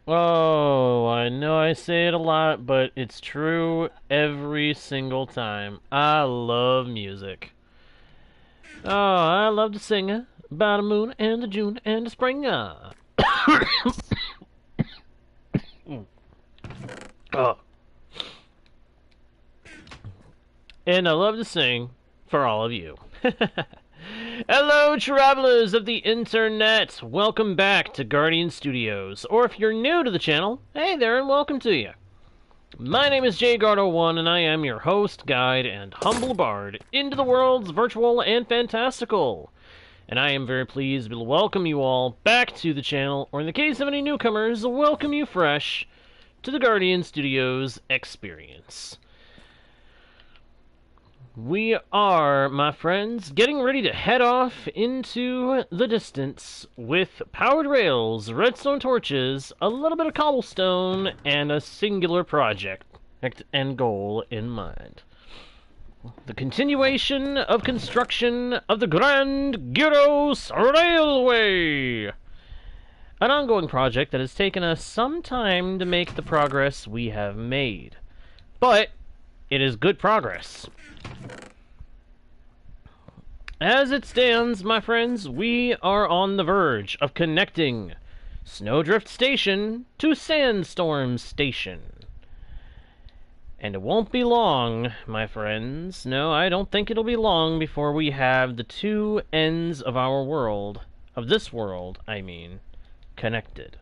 Oh, I know I say it a lot, but it's true every single time. I love music. Oh, I love to sing about a moon and a June and a spring. Oh. And I love to sing for all of you. Hello, travelers of the internet! Welcome back to Guardian Studios. Or if you're new to the channel, hey there and welcome to you. My name is JGuard01 and I am your host, guide, and humble bard into the worlds virtual and fantastical. And I am very pleased to welcome you all back to the channel, or in the case of any newcomers, welcome you fresh to the Guardian Studios experience. We are, my friends, getting ready to head off into the distance with powered rails, redstone torches, a little bit of cobblestone, and a singular project and goal in mind. The continuation of construction of the Grand Gyros Railway! An ongoing project that has taken us some time to make the progress we have made. But it is good progress. As it stands, my friends, we are on the verge of connecting Snowdrift Station to Sandstorm Station. And it won't be long, my friends. No, I don't think it'll be long before we have the two ends of our world, of this world, I mean, connected.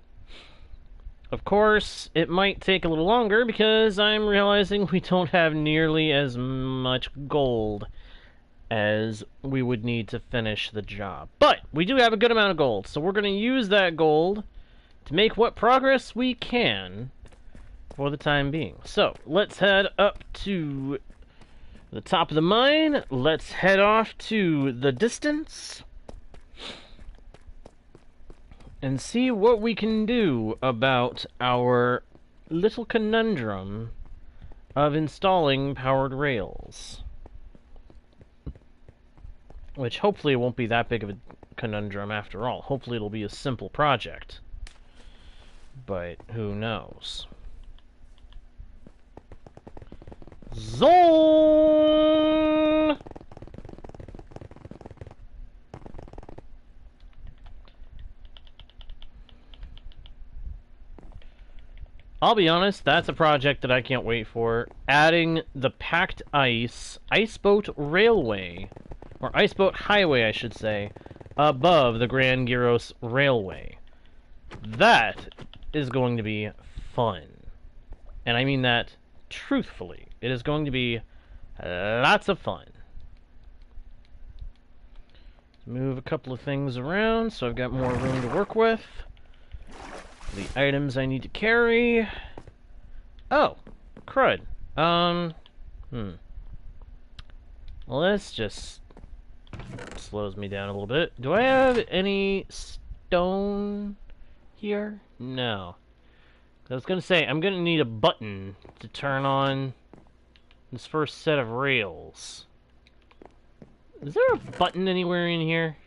Of course, it might take a little longer because I'm realizing we don't have nearly as much gold as we would need to finish the job. But we do have a good amount of gold, so we're going to use that gold to make what progress we can for the time being. So, let's head up to the top of the mine. Let's head off to the distance and see what we can do about our little conundrum of installing powered rails. Which hopefully won't be that big of a conundrum after all. Hopefully it'll be a simple project. But who knows? Zone! I'll be honest, that's a project that I can't wait for. Adding the packed iceboat railway, or iceboat highway, I should say, above the Grand Gyros Railway. That is going to be fun. And I mean that truthfully. It is going to be lots of fun. Move a couple of things around so I've got more room to work with. The items I need to carry. Oh, crud. Let's just slows me down a little bit. Do I have any stone here? No. I was gonna say I'm gonna need a button to turn on this first set of rails. Is there a button anywhere in here?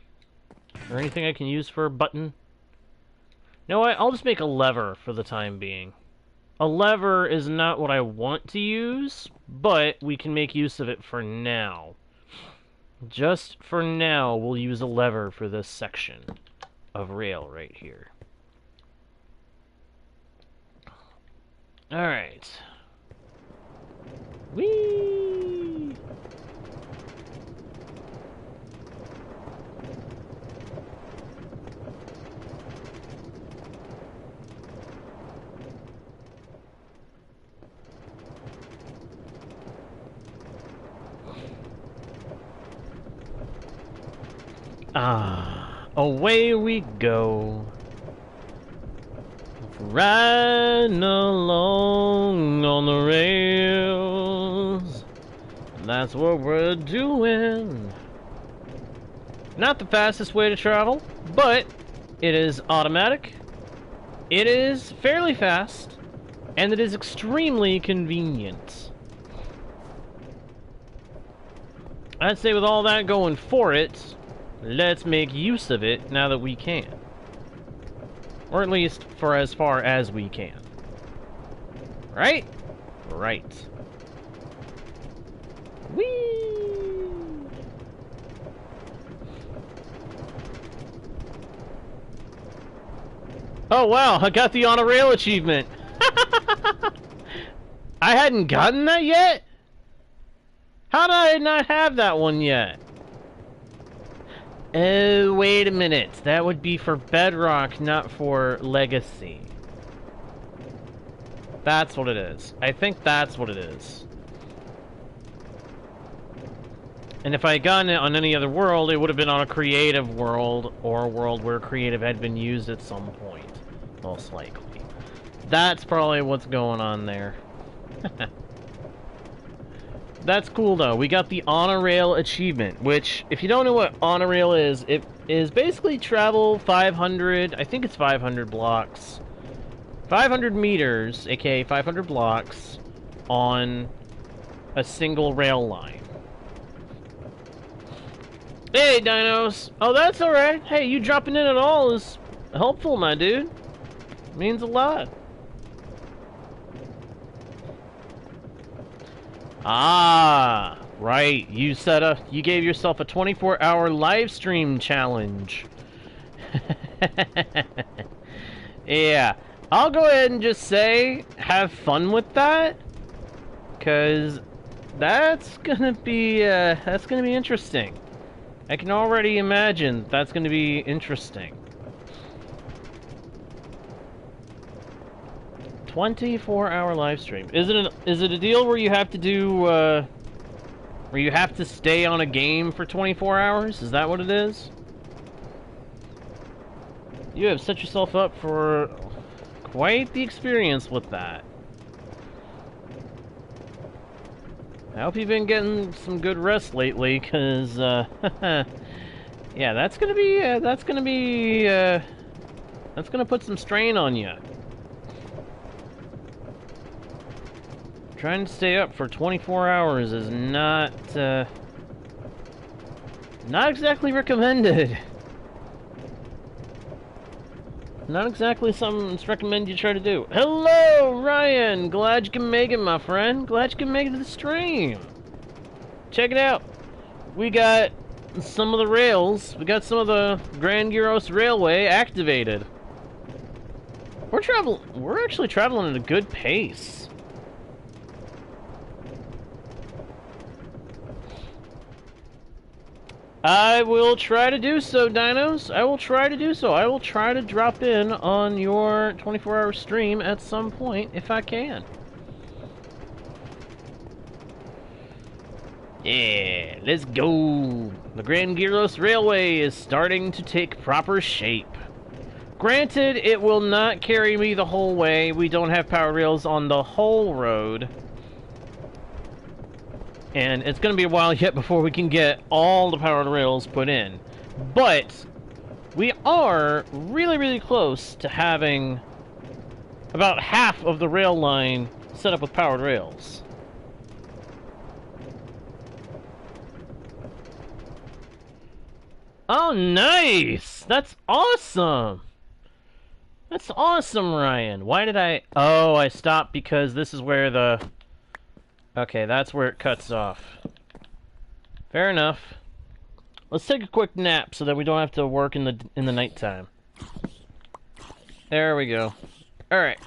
Or anything I can use for a button? You know what? I'll just make a lever for the time being. A lever is not what I want to use, but we can make use of it for now. Just for now, we'll use a lever for this section of rail right here. Alright. Whee! Away we go. Riding along on the rails. That's what we're doing. Not the fastest way to travel, but it is automatic It is fairly fast, and it is extremely convenient. I'd say with all that going for it, let's make use of it now that we can. Or at least for as far as we can. Right? Right. Whee! Oh wow, I got the on a rail achievement. I hadn't gotten that yet? How did I not have that one yet? Oh, wait a minute. That would be for Bedrock, not for Legacy. That's what it is. I think that's what it is. And if I had gotten it on any other world, it would have been on a creative world, or a world where creative had been used at some point. Most likely. That's probably what's going on there. That's cool though. We got the on a rail achievement, which, if you don't know what on a rail is, it is basically travel 500, I think it's 500 blocks. 500 meters, aka 500 blocks, on a single rail line. Hey, dinos! Oh, that's alright. Hey, you dropping in at all is helpful, my dude. Means a lot. Ah, right. You gave yourself a 24-hour live stream challenge. Yeah. I'll go ahead and just say, have fun with that, cause that's gonna be interesting. I can already imagine that's gonna be interesting. 24-hour live stream. Is it a deal where you have to do where you have to stay on a game for 24 hours? Is that what it is? You have set yourself up for quite the experience with that. I hope you've been getting some good rest lately, cause yeah, that's gonna put some strain on you. Trying to stay up for 24 hours is not exactly recommended. Not exactly something that's recommended you try to do. Hello, Ryan! Glad you can make it, my friend. Glad you can make it to the stream. Check it out. We got some of the rails. We got some of the Grand Gyros Raiilway activated. We're actually traveling at a good pace. I will try to do so, dinos. I will try to do so. I will try to drop in on your 24-hour stream at some point, if I can. Yeah, let's go. The Grand Gyros Raiilway is starting to take proper shape. Granted, it will not carry me the whole way. We don't have power rails on the whole road. And it's going to be a while yet before we can get all the powered rails put in. But we are really, really close to having about half of the rail line set up with powered rails. Oh, nice! That's awesome! That's awesome, Ryan. Why did I... Oh, I stopped because this is where the... Okay, that's where it cuts off. Fair enough. Let's take a quick nap so that we don't have to work in the nighttime. There we go. Alright.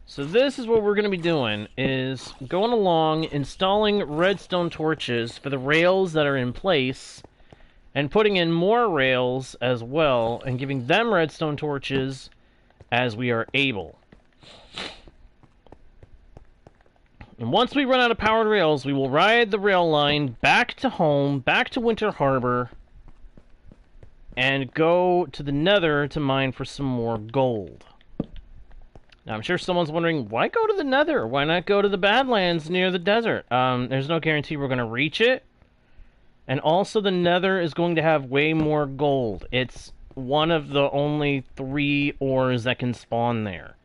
So this is what we're going to be doing, is going along, installing redstone torches for the rails that are in place, and putting in more rails as well, and giving them redstone torches as we are able. And once we run out of powered rails, we will ride the rail line back to home, back to Winter Harbor, and go to the Nether to mine for some more gold. Now, I'm sure someone's wondering, why go to the Nether? Why not go to the Badlands near the desert? There's no guarantee we're going to reach it. And also, the Nether is going to have way more gold. It's one of the only 3 ores that can spawn there.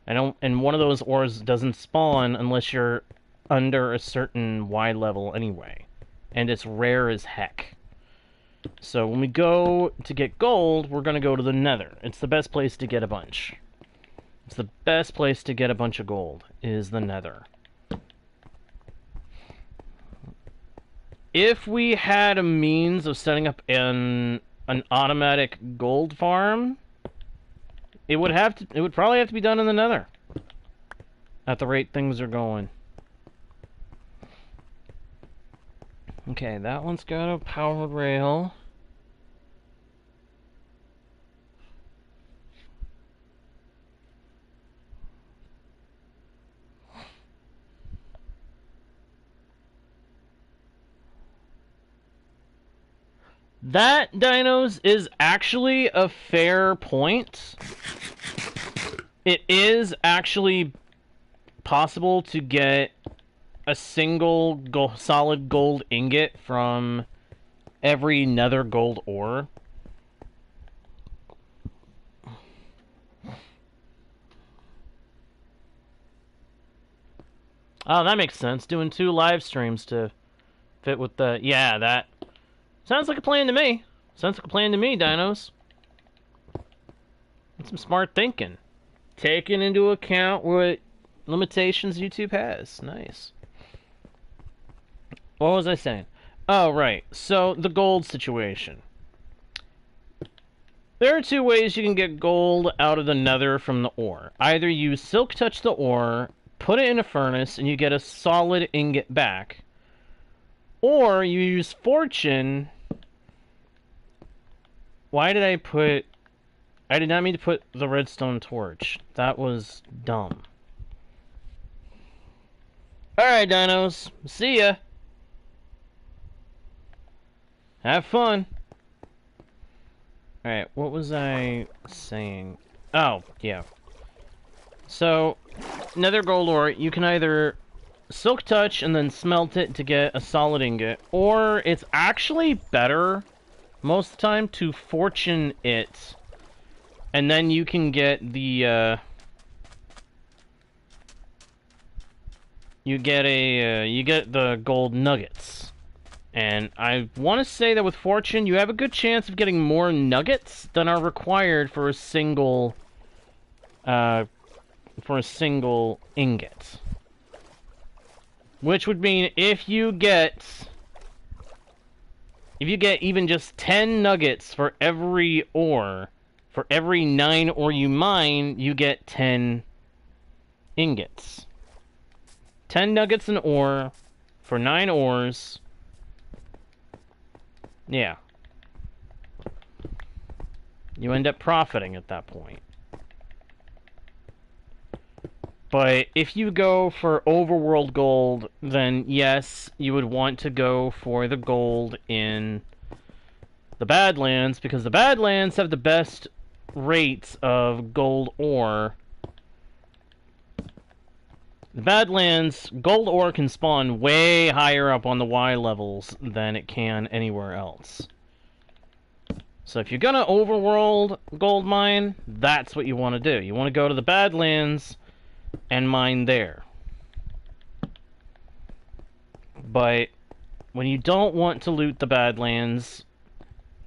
And one of those ores doesn't spawn unless you're under a certain Y level anyway. And it's rare as heck. So when we go to get gold, we're going to go to the Nether. It's the best place to get a bunch. It's the best place to get a bunch of gold, is the Nether. If we had a means of setting up an automatic gold farm, it would probably have to be done in the Nether. At the rate things are going. Okay, that one's got a powered rail. That, Dinos, is actually a fair point. It is actually possible to get a single solid gold ingot from every nether gold ore. Oh, that makes sense. Doing 2 live streams to fit with the... Yeah, that... Sounds like a plan to me. Sounds like a plan to me, Dinos. That's some smart thinking. Taking into account what limitations YouTube has. Nice. What was I saying? Oh, right. So, the gold situation. There are 2 ways you can get gold out of the nether from the ore. Either you silk touch the ore, put it in a furnace, and you get a solid ingot back. Or you use fortune. Why did I put... I did not mean to put the redstone torch. That was dumb. Alright, Dinos. See ya. Have fun. Alright, what was I saying? Oh, yeah. So, nether gold ore, you can either silk touch and then smelt it to get a solid ingot, or it's actually better most of the time to fortune it, and then you can get the you get the gold nuggets. And I want to say that with fortune you have a good chance of getting more nuggets than are required for a single ingot. Which would mean if you get even just 10 nuggets for every ore, for every 9 ore you mine, you get 10 ingots. 10 nuggets an ore for 9 ores. Yeah. You end up profiting at that point. But if you go for overworld gold, then yes, you would want to go for the gold in the Badlands, because the Badlands have the best rates of gold ore. The Badlands, gold ore can spawn way higher up on the Y levels than it can anywhere else. So if you're gonna overworld gold mine, that's what you want to do. You want to go to the Badlands and mine there. But when you don't want to loot the Badlands,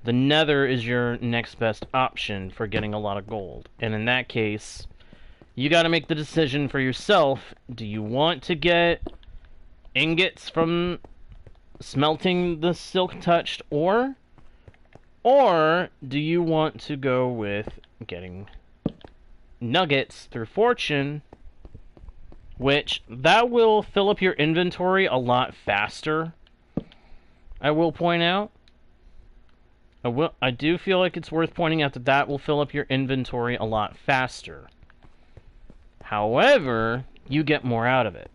the Nether is your next best option for getting a lot of gold. And in that case, you gotta make the decision for yourself. Do you want to get ingots from smelting the silk-touched ore? Or do you want to go with getting nuggets through fortune, which that will fill up your inventory a lot faster, I will point out. I do feel like it's worth pointing out that that will fill up your inventory a lot faster. However, you get more out of it.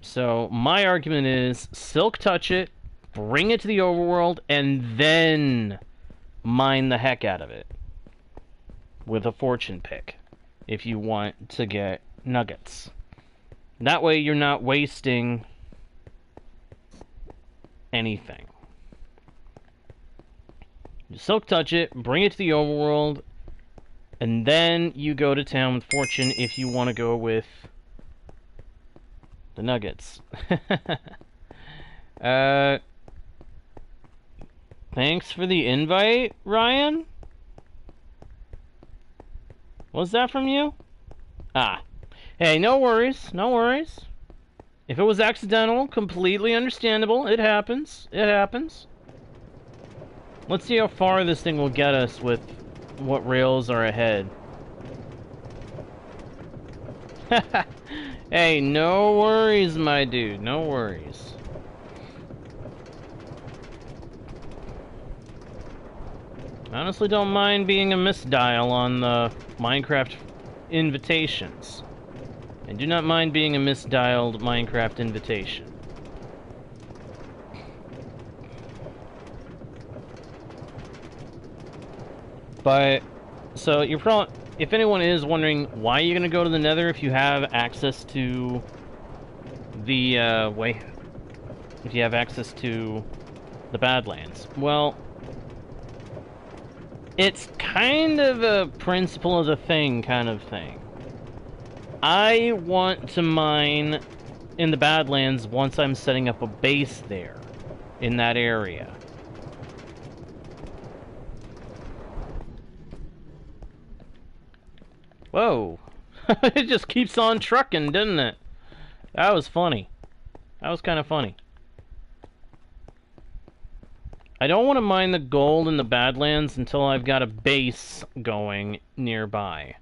So my argument is silk touch it, bring it to the overworld, and then mine the heck out of it with a fortune pick if you want to get nuggets. That way you're not wasting anything. You silk touch it, bring it to the overworld, and then you go to town with Fortune if you want to go with the nuggets. Thanks for the invite, Ryan? Was that from you? Ah. Hey, no worries, no worries. If it was accidental, completely understandable. It happens. It happens. Let's see how far this thing will get us with what rails are ahead. Hey, no worries, my dude. No worries. I honestly don't mind being a misdial on the Minecraft invitations. I do not mind being a misdialed Minecraft invitation. But, so you're probably, if anyone is wondering why you're gonna go to the Nether if you have access to the, if you have access to the Badlands, well, it's kind of a principle of the thing kind of thing. I want to mine in the Badlands once I'm setting up a base there, in that area. Whoa. It just keeps on trucking, doesn't it? That was funny. That was kind of funny. I don't want to mine the gold in the Badlands until I've got a base going nearby.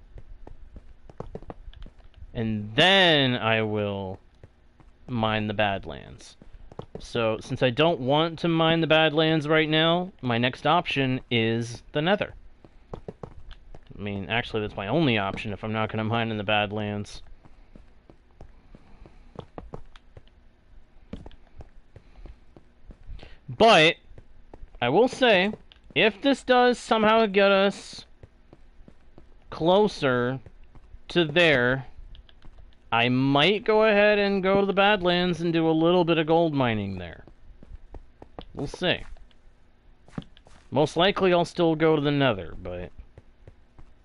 And then I will mine the Badlands. So, since I don't want to mine the Badlands right now, my next option is the Nether. I mean, actually, that's my only option if I'm not going to mine in the Badlands. But, I will say, if this does somehow get us closer to there, I might go ahead and go to the Badlands and do a little bit of gold mining there. We'll see. Most likely I'll still go to the Nether, but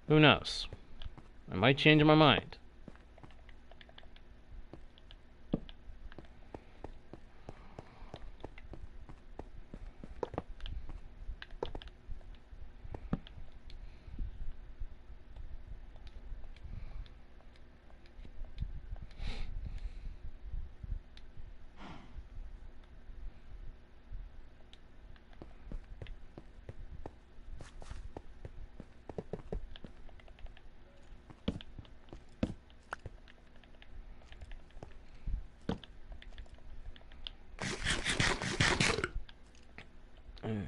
who knows? I might change my mind.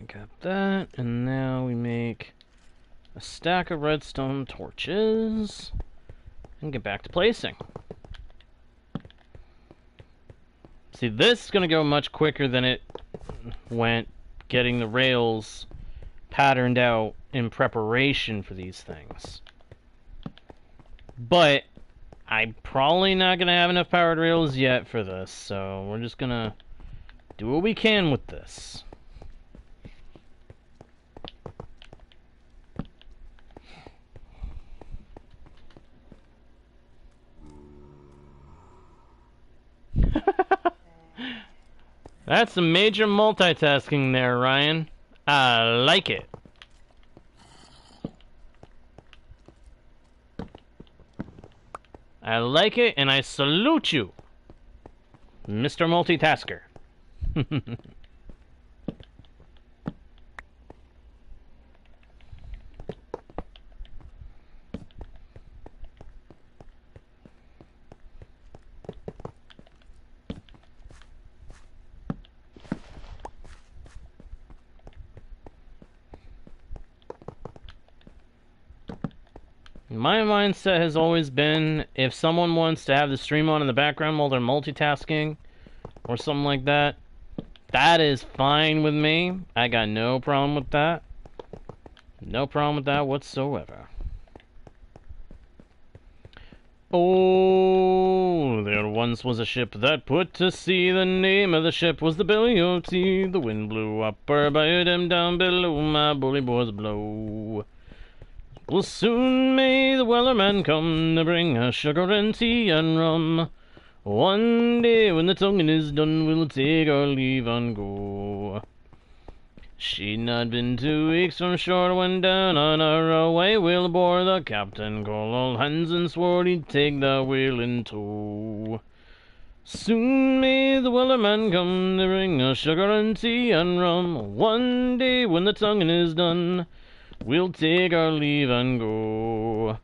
Got that, and now we make a stack of redstone torches and get back to placing. See, this is going to go much quicker than it went getting the rails patterned out in preparation for these things. But I'm probably not going to have enough powered rails yet for this, so we're just going to do what we can with this. That's some major multitasking there, Ryan. I like it. I like it, and I salute you, Mr. Multitasker. My mindset has always been, if someone wants to have the stream on in the background while they're multitasking, or something like that, that is fine with me. I got no problem with that. No problem with that whatsoever. Oh, there once was a ship that put to sea. The name of the ship was the Billy of Tea. The wind blew up her bow, and down below my bully boys blow. Well, soon may the wellerman come to bring us sugar and tea and rum. One day when the tonguing is done, we'll take our leave and go. She'd not been 2 weeks from shore when down on a Raiilway whale bore. The captain called all hands and swore he'd take the whale in tow. Soon may the wellerman come to bring us sugar and tea and rum. One day when the tonguing is done, we'll take our leave and go.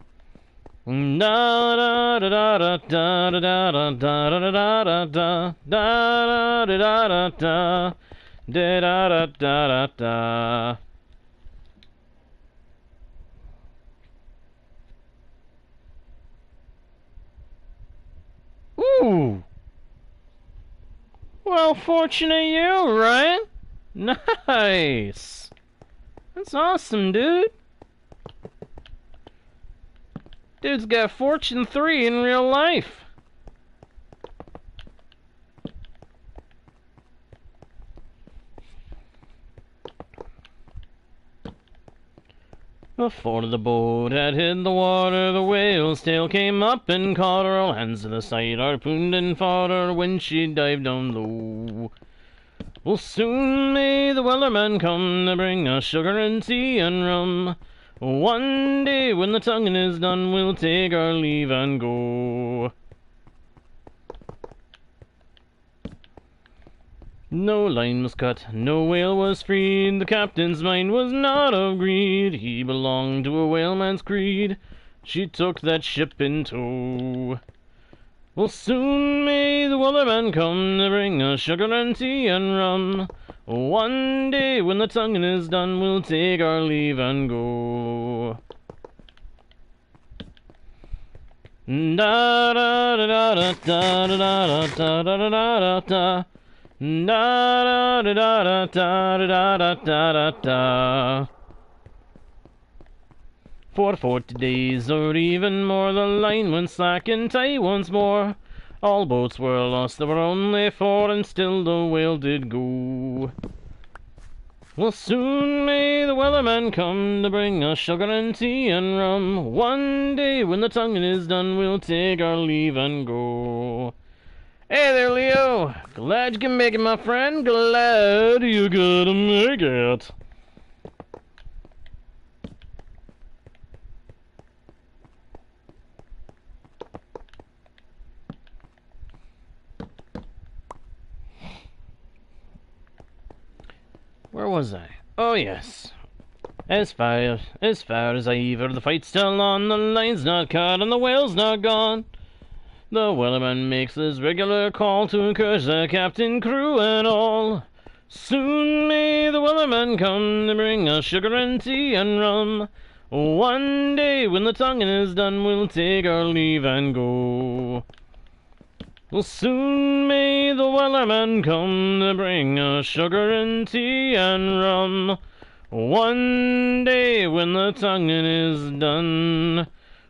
Da da da da da da da da da da da da da da da da. Da da da da da da. Ooh. Well, fortunate you, Ryan. Nice. That's awesome, dude. Dude's got Fortune 3 in real life. Before the boat had hit the water, the whale's tail came up and caught her. All hands to the side harpooned and fought her when she dived down low. Well, soon may the wellerman come to bring us sugar and tea and rum. One day when the tonguing is done, we'll take our leave and go. No line was cut, no whale was freed. The captain's mind was not of greed. He belonged to a whaleman's creed. She took that ship in tow. Well, soon may the wellerman come to bring us sugar and tea and rum. One day when the tonguing is done, we'll take our leave and go. Da da da da da da da da da da da da. Da da da da da da da da da da. For 40 days or even more, the line went slack and tight once more. All boats were lost, there were only 4, and still the whale did go. Well, soon may the wellerman come to bring us sugar and tea and rum. One day when the tonguing is done, we'll take our leave and go. Hey there, Leo. Glad you can make it, my friend. Glad you gotta make it. Where was I? Oh, yes. As far as I ever, the fight's still on. The line's not cut and the whale's not gone. The wellerman makes his regular call to encourage the captain, crew, and all. Soon may the wellerman come to bring us sugar and tea and rum. One day when the tonguing is done, we'll take our leave and go. Well, soon may the wellerman come to bring us sugar and tea and rum. One day when the tonguing is done,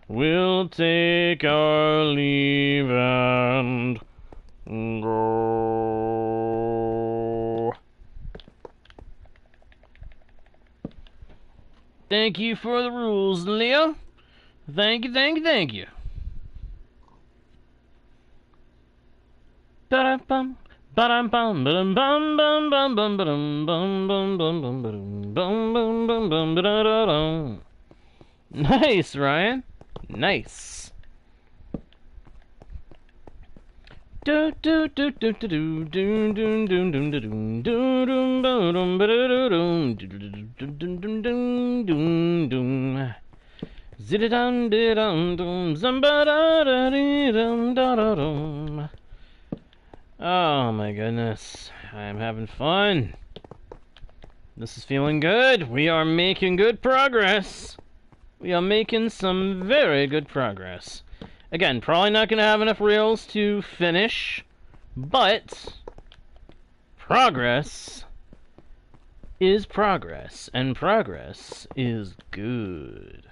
we'll take our leave and go. Thank you for the rules, Leo. Thank you, thank you, thank you. Ba-dum-bum, ba-dum-bum, ba-dum-bum, bum-bum, bum, ba-dum, bum, bum, bum, bum, ba-dum, bum, bum, bum, bum, ba-da-da-dum. Nice, Ryan. Nice. Do do do do do do do do do do do do do do ba-dum ba-da-da-dum do do do do do do do. Zididum didum dum zamba-da-da-dee-dum da-da-dum. Oh my goodness, I'm having fun. This is feeling good. We are making good progress. We are making some very good progress. Again, probably not going to have enough rails to finish, but progress is progress, and progress is good.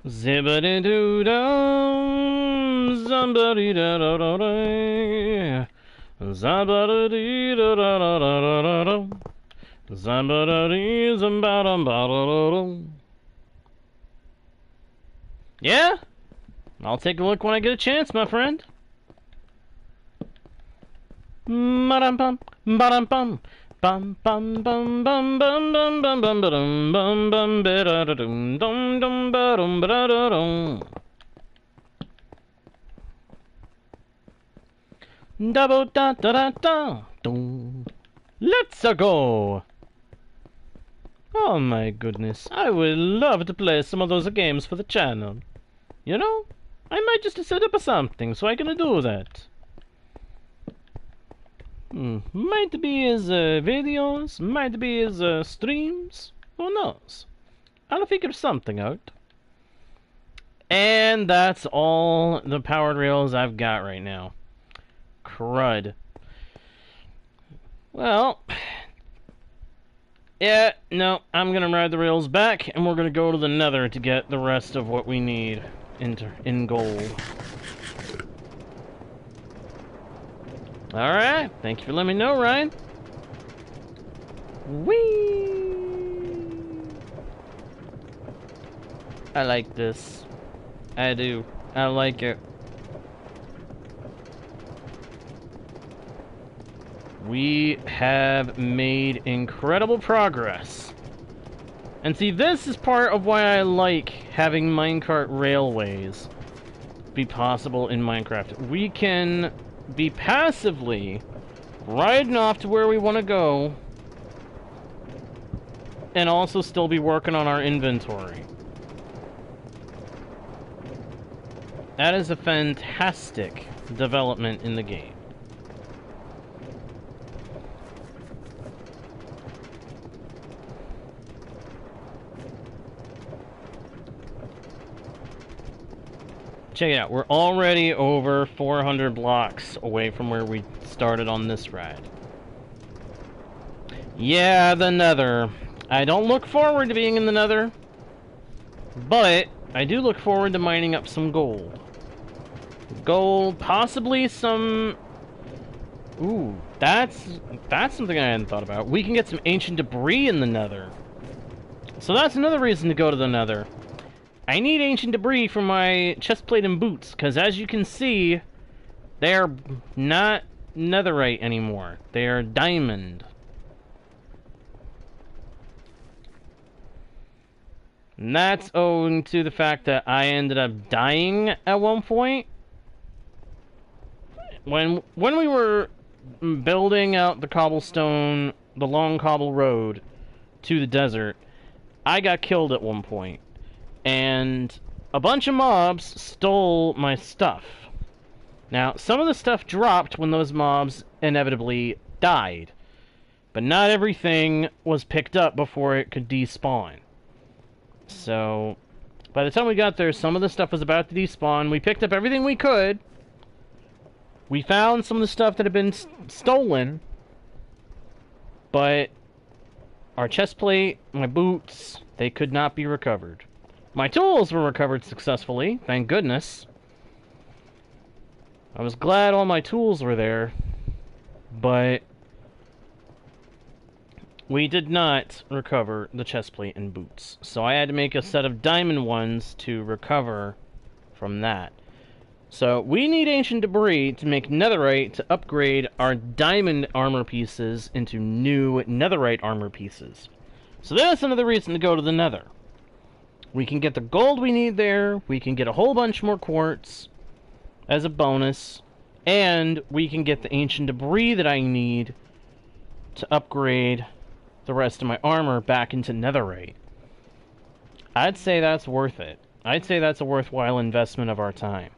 Zibbity doo dum, somebody da da da da, somebody da da da da da da, somebody somebody da da da. Yeah, I'll take a look when I get a chance, my friend. Ba-dum-bum, ba-dum-bum. Bum bum bum bum bum bum bum bum bum bum bum ba da dum dum dum ba dum ba da dum. Double da da da da dum. Let's go. Oh my goodness, I would love to play some of those games for the channel. You know, I might just set up something so I can do that. Might be as videos, might be as streams, who knows? I'll figure something out. And that's all the powered rails I've got right now. Crud. Well, yeah, no, I'm gonna ride the rails back, and we're gonna go to the Nether to get the rest of what we need in gold. Alright, thank you for letting me know, Ryan. Whee! I like this. I do. I like it. We have made incredible progress. And see, this is part of why I like having minecart railways be possible in Minecraft. We can be passively riding off to where we want to go and also still be working on our inventory. That is a fantastic development in the game. Check it out, we're already over 400 blocks away from where we started on this ride. Yeah, the Nether. I don't look forward to being in the Nether, but I do look forward to mining up some gold. Gold, possibly some... Ooh, that's something I hadn't thought about. We can get some ancient debris in the Nether. So that's another reason to go to the Nether. I need ancient debris for my chestplate and boots, because as you can see, they are not netherite anymore. They are diamond. And that's owing to the fact that I ended up dying at one point. When we were building out the cobblestone, the long cobble road to the desert, I got killed at one point. And a bunch of mobs stole my stuff. Now, some of the stuff dropped when those mobs inevitably died. But not everything was picked up before it could despawn. So, by the time we got there, some of the stuff was about to despawn. We picked up everything we could. We found some of the stuff that had been stolen. But our chestplate, my boots, they could not be recovered. My tools were recovered successfully, thank goodness. I was glad all my tools were there, but we did not recover the chestplate and boots. So I had to make a set of diamond ones to recover from that. So we need ancient debris to make netherite to upgrade our diamond armor pieces into new netherite armor pieces. So that's another reason to go to the Nether. We can get the gold we need there, we can get a whole bunch more quartz as a bonus, and we can get the ancient debris that I need to upgrade the rest of my armor back into netherite. I'd say that's worth it. I'd say that's a worthwhile investment of our time.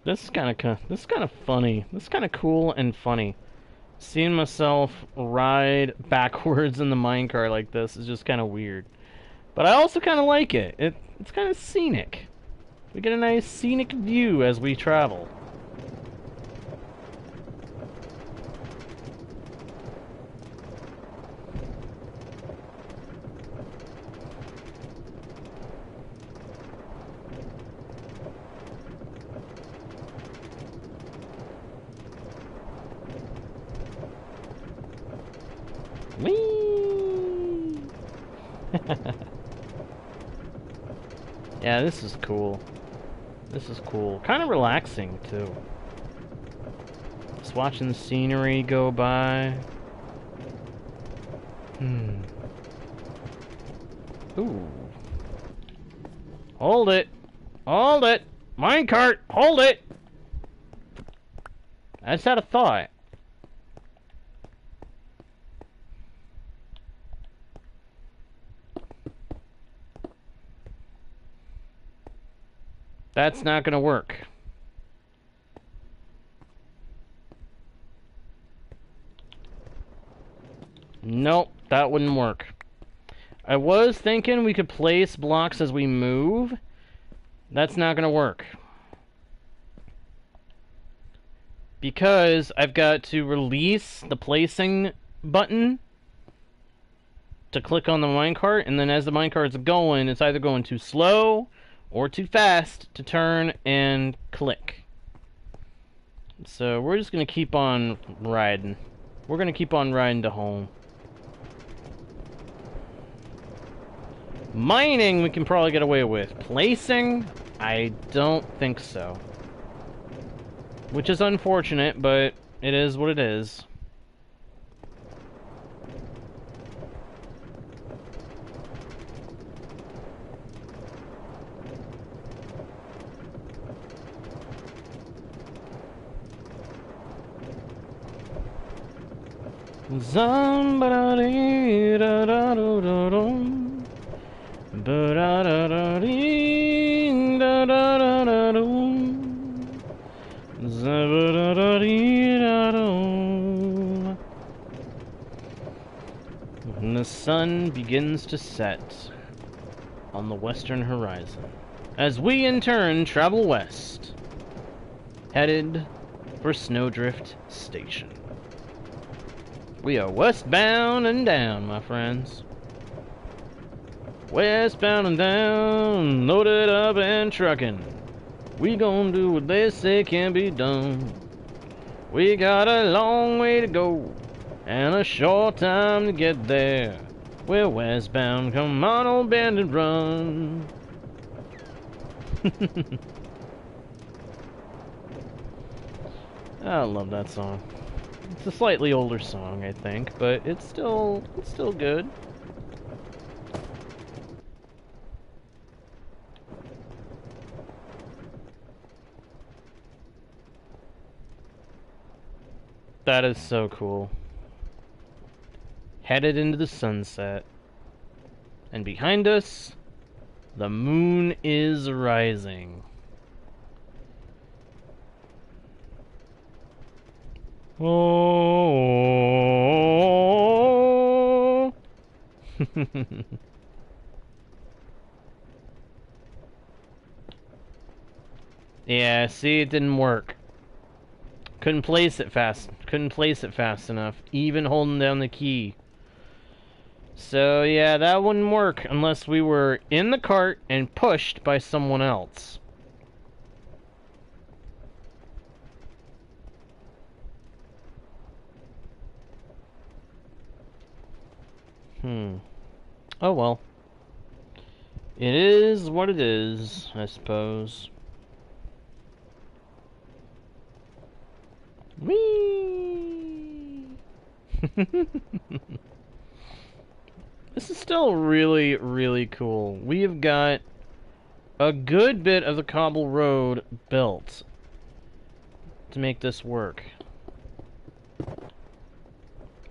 This is kind of funny. This is kind of cool and funny. Seeing myself ride backwards in the minecart like this is just kind of weird. But I also kind of like it. It's kind of scenic. We get a nice scenic view as we travel. Whee! Yeah, this is cool. This is cool. Kind of relaxing, too. Just watching the scenery go by. Ooh. Hold it! Hold it! Minecart! Hold it! I just had a thought. That's not gonna work. Nope, that wouldn't work. I was thinking we could place blocks as we move. That's not gonna work. Because I've got to release the placing button to click on the minecart, and then as the minecart's going, it's either going too slow or too fast to turn and click. So we're just gonna keep on riding. We're gonna keep on riding to home. Mining we can probably get away with. Placing, I don't think so. Which is unfortunate, but it is what it is. And the sun begins to set on the western horizon as we in turn travel west, headed for Snowdrift Station. We are westbound and down, my friends. Westbound and down, loaded up and trucking. We gonna do what they say can be done. We got a long way to go and a short time to get there. We're westbound, come on, old bend and run. I love that song. It's a slightly older song, I think, but it's still good. That is so cool. Headed into the sunset. And behind us, the moon is rising. Oh. Yeah, see, it didn't work. Couldn't place it fast enough, even holding down the key. So yeah, that wouldn't work unless we were in the cart and pushed by someone else. Oh well. It is what it is, I suppose. Whee! This is still really, really cool. We have got a good bit of the cobble road built to make this work.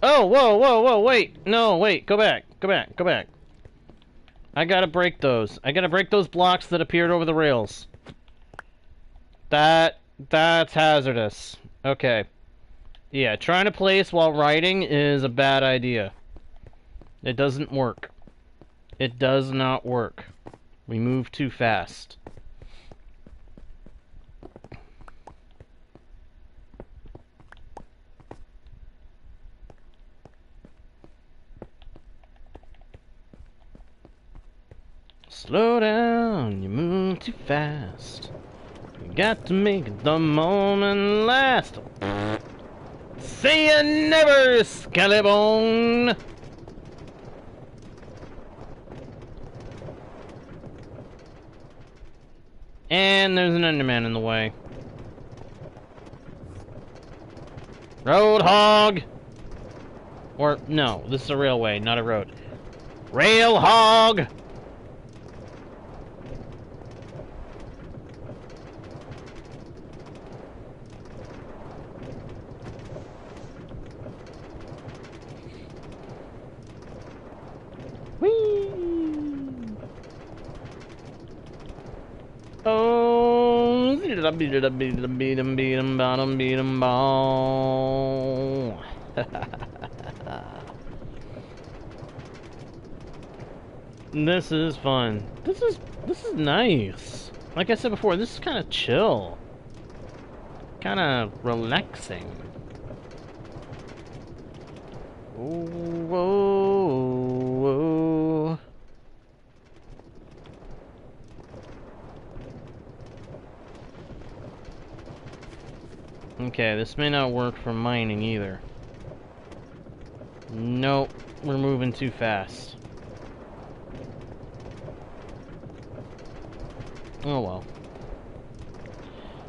Oh, whoa, whoa, whoa, wait. No, wait, go back, go back, go back. I gotta break those. I gotta break those blocks that appeared over the rails. That's hazardous. Okay. Yeah, trying to place while riding is a bad idea. It doesn't work. It does not work. We move too fast. Slow down, you move too fast. You got to make the moment last. Say you never, Skellybone. And there's an Enderman in the way. Roadhog! Or, no, this is a railway, not a road. Railhog! Whee! Oh, beat em, bottom, beat em, ball. This is fun. This is nice. Like I said before, this is kind of chill, kind of relaxing. Whoa, whoa. Okay, this may not work for mining either. Nope, we're moving too fast. Oh well.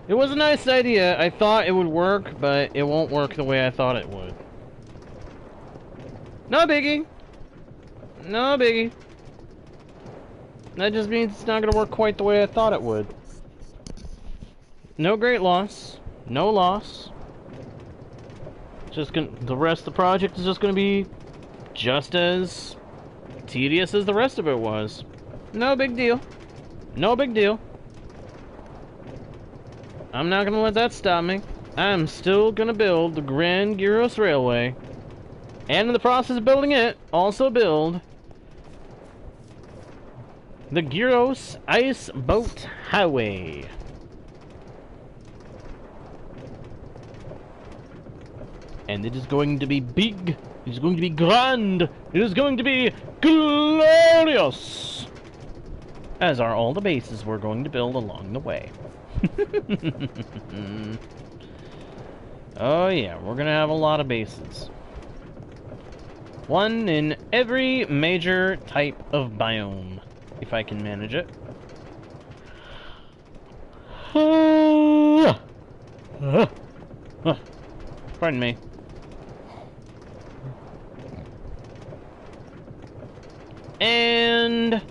It was a nice idea. I thought it would work, but it won't work the way I thought it would. No biggie. No biggie. That just means it's not gonna work quite the way I thought it would. No great loss. No loss. Just the rest of the project is just gonna be just as tedious as the rest of it was. No big deal. No big deal. I'm not gonna let that stop me. I'm still gonna build the Grand Gyros Railway. And in the process of building it, also build the Gyros Ice Boat Highway. And it is going to be big. It is going to be grand. It is going to be glorious. As are all the bases we're going to build along the way. Oh yeah, we're gonna have a lot of bases. One in every major type of biome, if I can manage it. Pardon me. And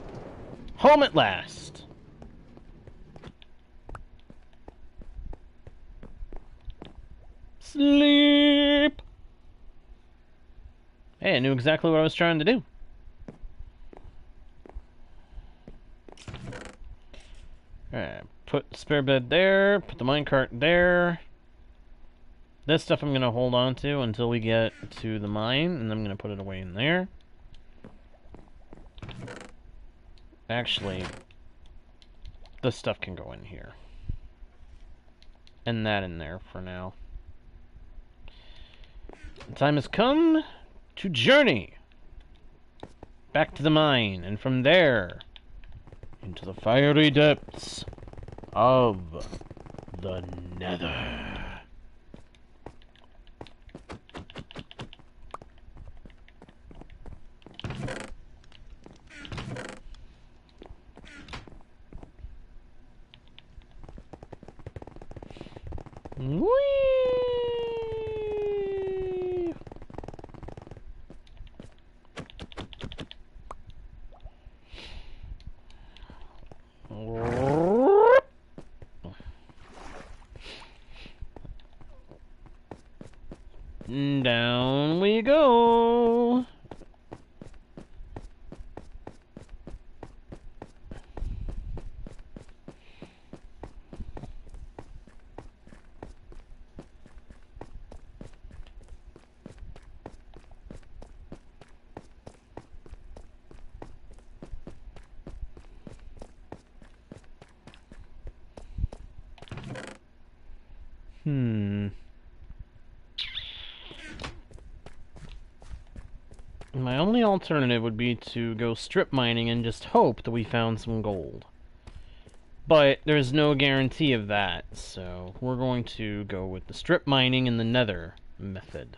home at last. Sleep. Hey, I knew exactly what I was trying to do. Alright, put the spare bed there, put the minecart there. This stuff I'm gonna hold on to until we get to the mine, and I'm gonna put it away in there. Actually, this stuff can go in here. And that in there for now. The time has come to journey back to the mine, and from there into the fiery depths of the Nether. Whee! Down we go. My only alternative would be to go strip mining and just hope that we found some gold. But there's no guarantee of that, so we're going to go with the strip mining and the nether method.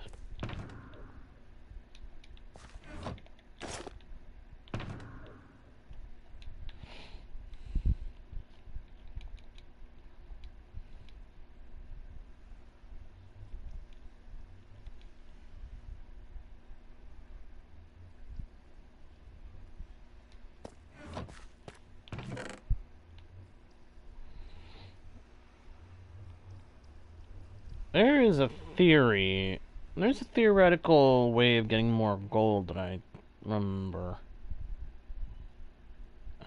There is a theory. There's a theoretical way of getting more gold that I remember.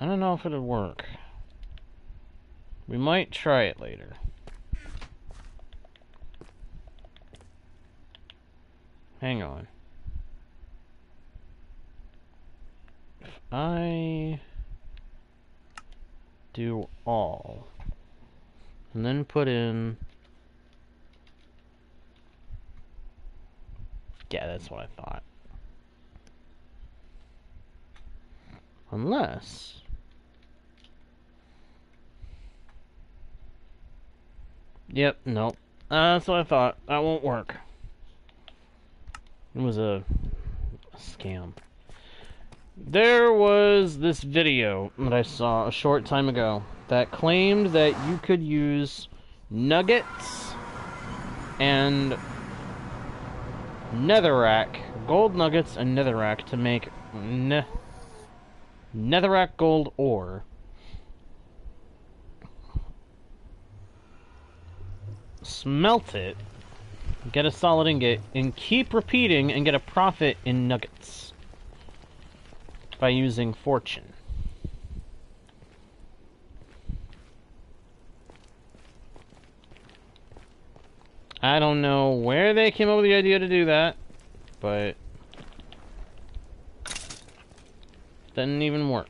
I don't know if it'll work. We might try it later. Hang on. If I do all, and then put in... Yeah, that's what I thought. Unless... Yep, nope. That's what I thought. That won't work. It was a scam. There was this video that I saw a short time ago that claimed that you could use nuggets and netherrack, gold nuggets and netherrack to make netherrack gold ore. Smelt it, get a solid ingot, and keep repeating and get a profit in nuggets by using fortune. I don't know where they came up with the idea to do that, but didn't even work.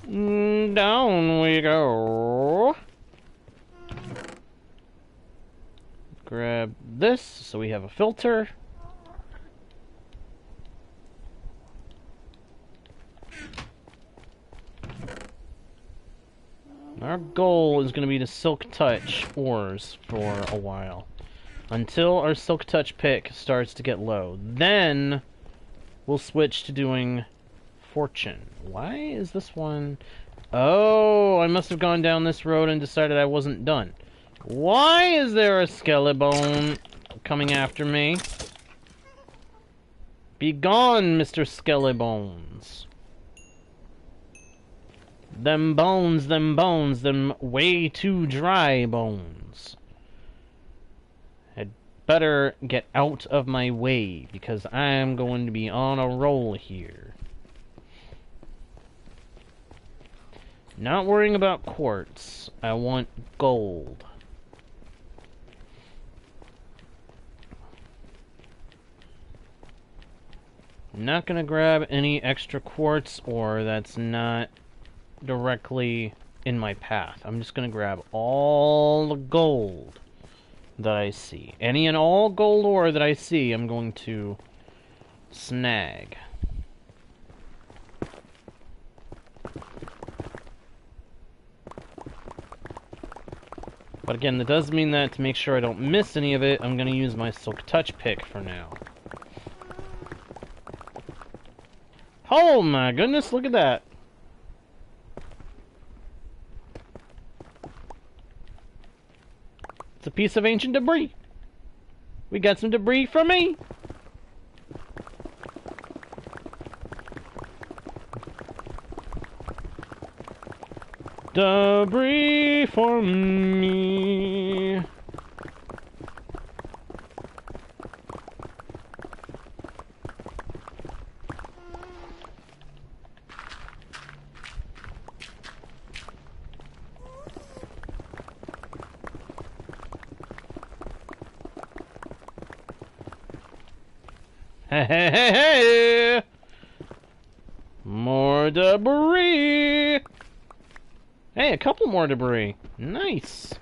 Down we go. Grab this so we have a filter. Our goal is going to be to silk touch ores for a while. Until our silk touch pick starts to get low. Then we'll switch to doing fortune. Why is this one... Oh, I must have gone down this road and decided I wasn't done. Why is there a skeleton coming after me? Be gone, Mr. Skelebones. Them bones, them way too dry bones. I'd better get out of my way, because I'm going to be on a roll here. Not worrying about quartz. I want gold. Not gonna grab any extra quartz ore that's not directly in my path. I'm just gonna grab all the gold that I see. Any and all gold ore that I see, I'm going to snag. But again, that does mean that to make sure I don't miss any of it, I'm gonna use my silk touch pick for now. Oh my goodness, look at that. It's a piece of ancient debris. We got some debris from me. Debris for me. Hey, hey, hey, hey! More debris! Hey, a couple more debris. Nice.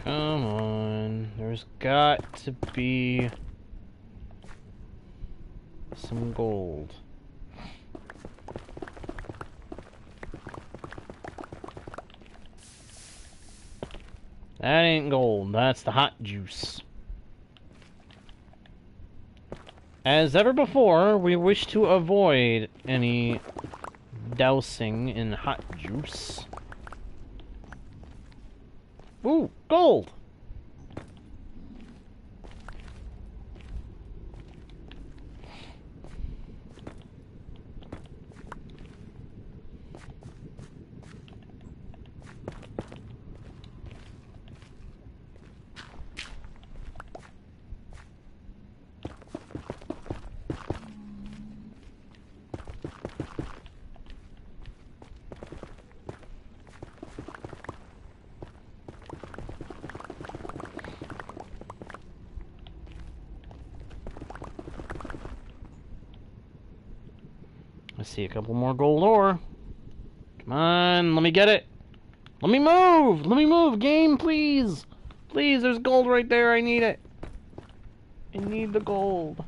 Come on, there's got to be some gold. That ain't gold, that's the hot juice. As ever before, we wish to avoid any dousing in hot juice. Ooh, gold! I see a couple more gold ore. Come on, let me get it. Let me move! Let me move, game, please! Please, there's gold right there, I need it. I need the gold.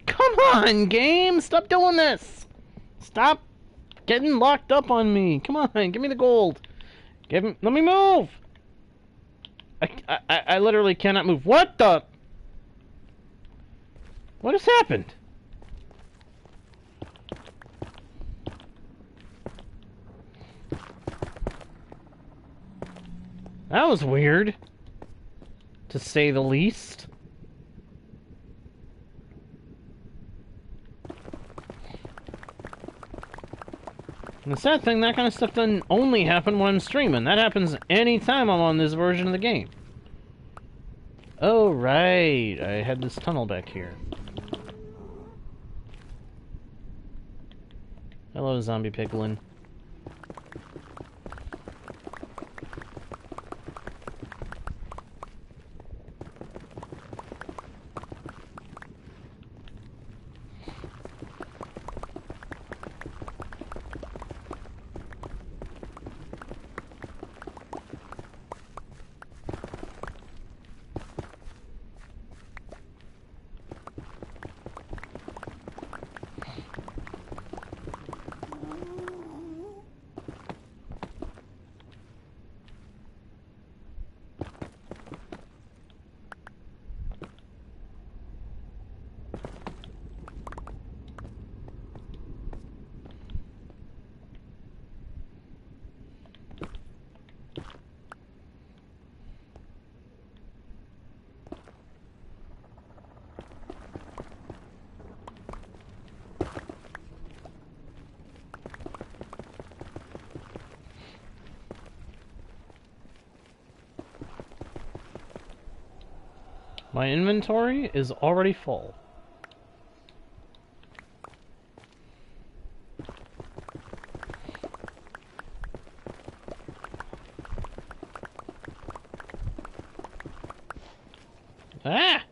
Come on, game! Stop doing this! Stop getting locked up on me! Come on, give me the gold! Let me move! I literally cannot move. What the? What has happened? That was weird, to say the least. And the sad thing, that kind of stuff doesn't only happen when I'm streaming. That happens anytime I'm on this version of the game. Oh, right. I had this tunnel back here. Hello, zombie piglin. My inventory is already full. Ah!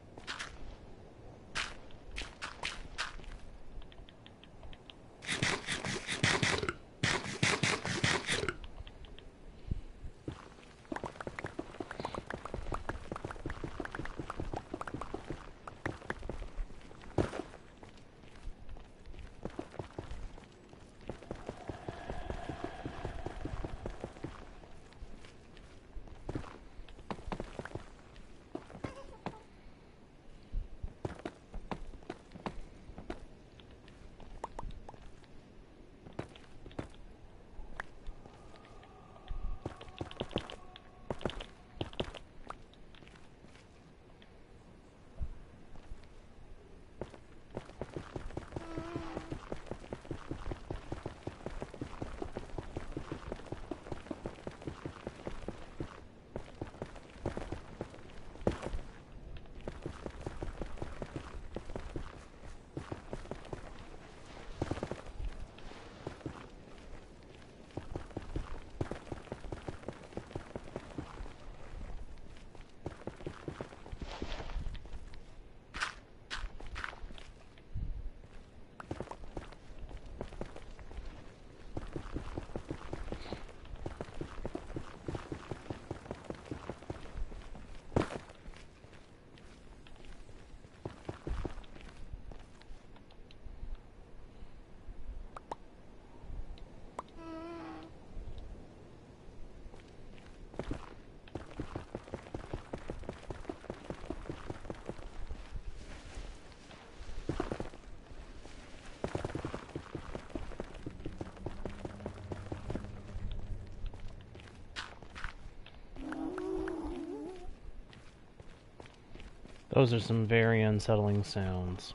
Those are some very unsettling sounds.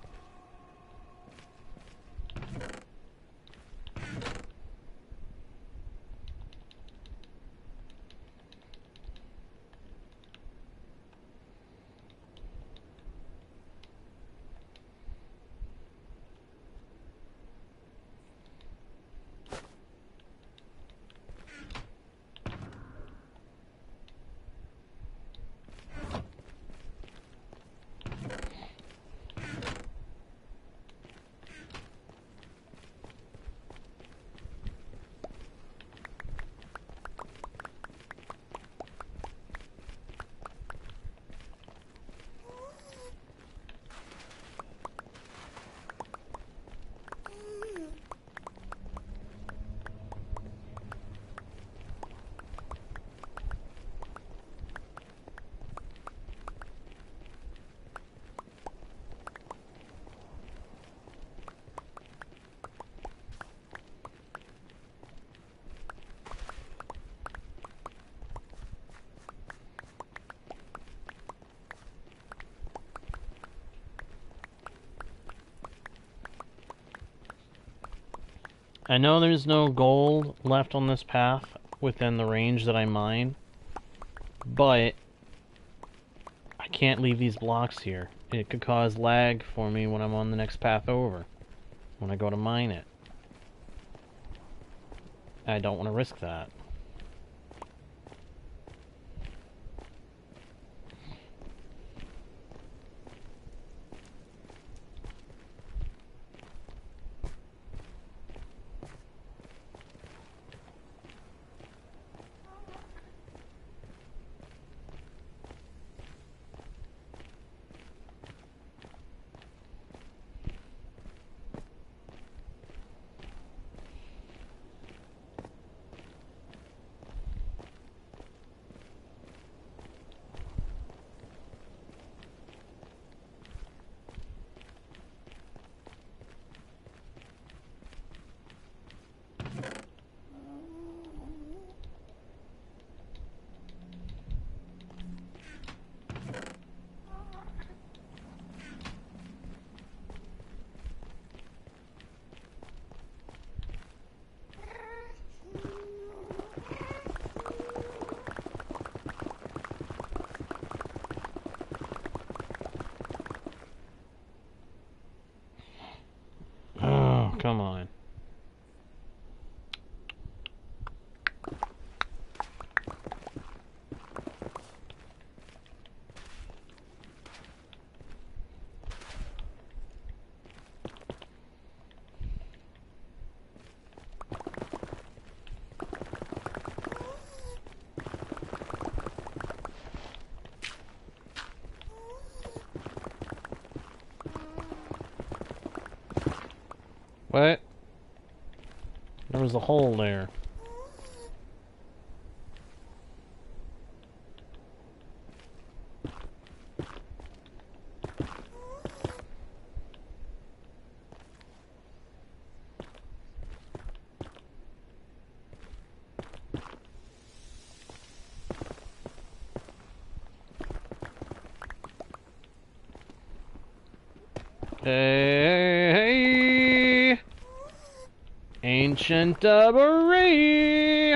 I know there's no gold left on this path within the range that I mine, but I can't leave these blocks here. It could cause lag for me when I'm on the next path over, when I go to mine it. I don't want to risk that. Come on. What? There was a hole there. Hey, ancient debris.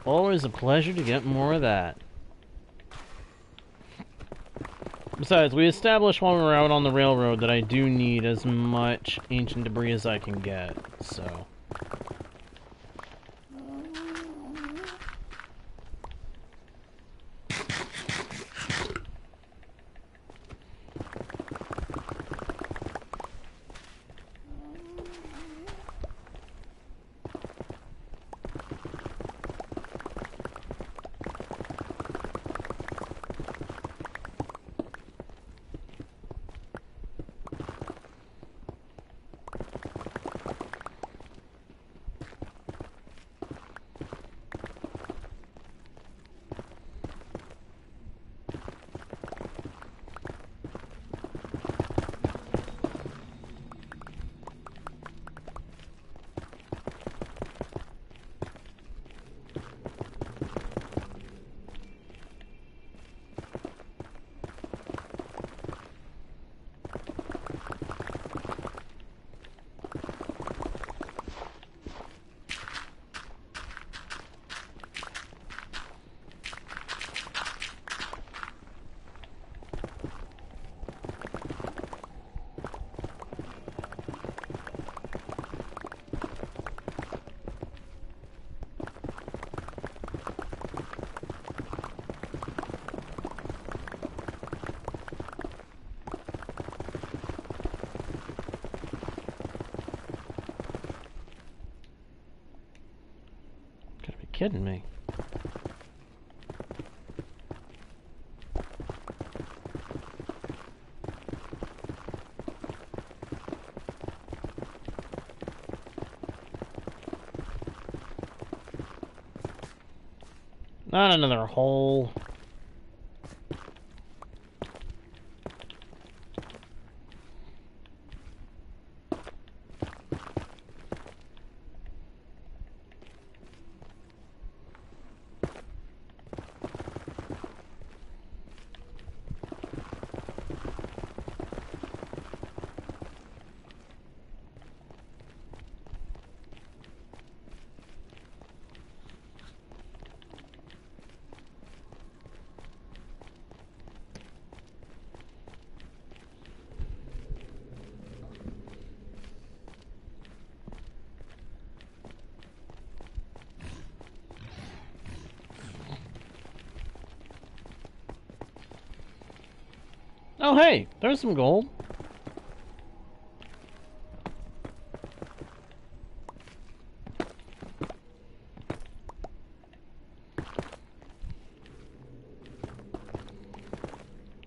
Always a pleasure to get more of that. Besides, we established while we were out on the railroad that I do need as much ancient debris as I can get, so... kidding me? Not another hole. Oh, hey, there's some gold.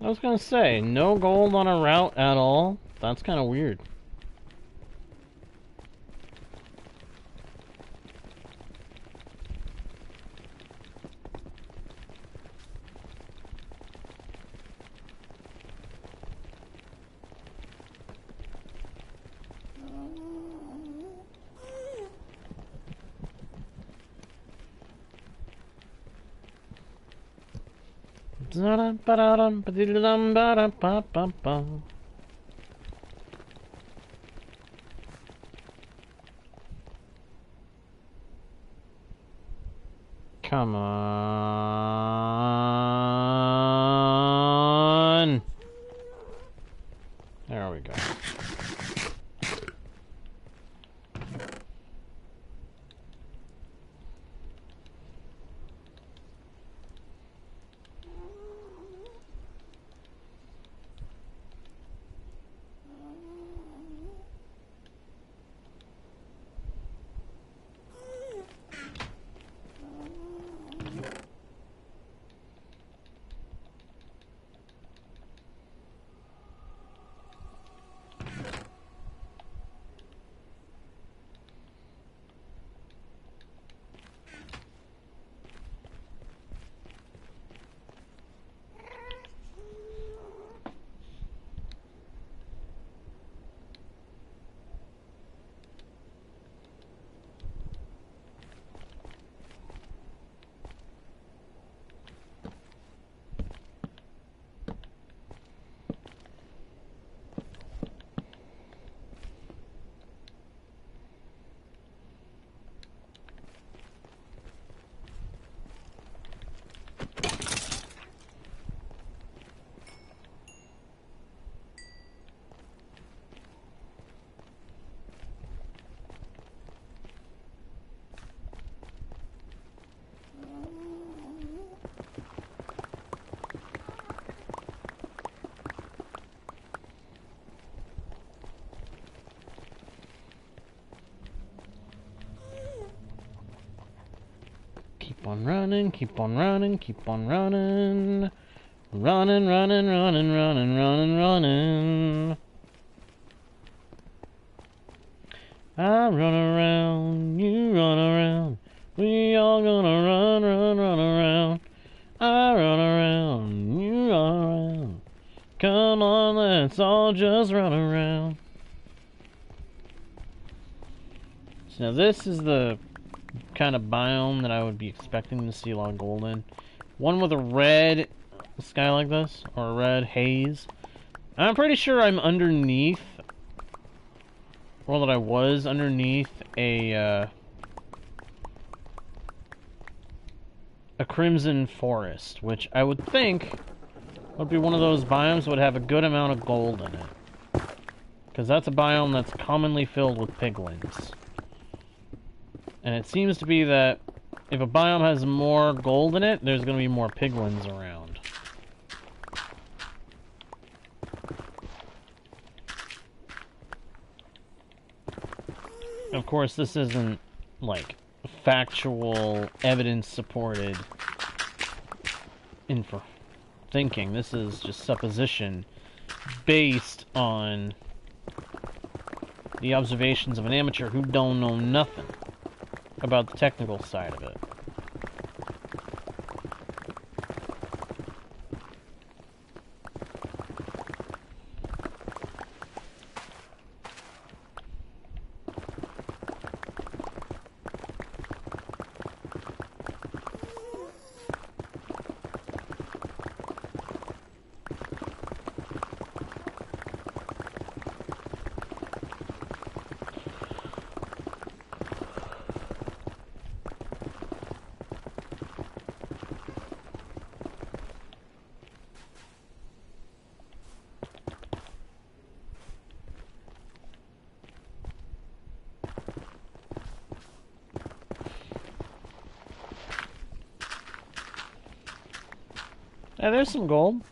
I was gonna say, no gold on a route at all? That's kind of weird. Come on. There we go. Keep on running, keep on running, keep on running. Running, running, running, running, running, running. I run around, you run around. We all gonna run, run, run around. I run around, you run around. Come on, let's all just run around. So now this is the kind of biome that I would be expecting to see a lot of gold in. One with a red sky like this, or a red haze. I'm pretty sure I'm underneath, or that I was underneath a crimson forest, which I would think would be one of those biomes that would have a good amount of gold in it. Because that's a biome that's commonly filled with piglins. And it seems to be that if a biome has more gold in it, there's going to be more piglins around. Of course, this isn't, like, factual, evidence-supported thinking. This is just supposition based on the observations of an amateur who don't know nothing about the technical side of it. Yeah, there's some gold.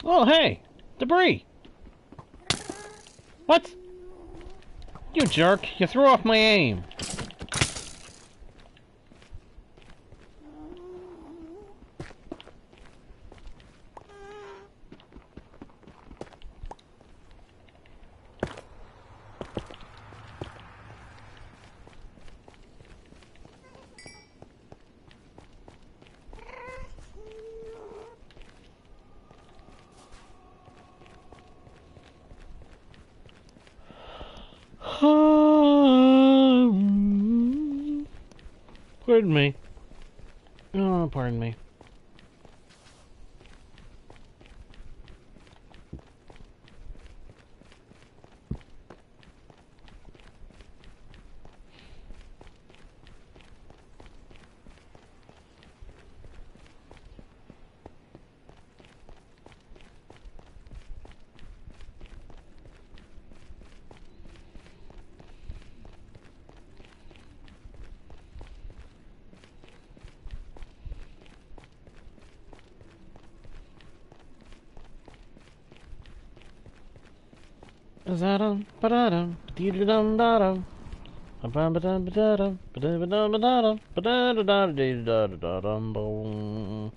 Oh, hey! Debris! What? You jerk! You threw off my aim! pardon me. Oh, pardon me. Zadum, badadum, dee-dum, dadum. Ba-dum, ba-dum, ba-dum, ba-dum, ba-dum, ba-dum, boom.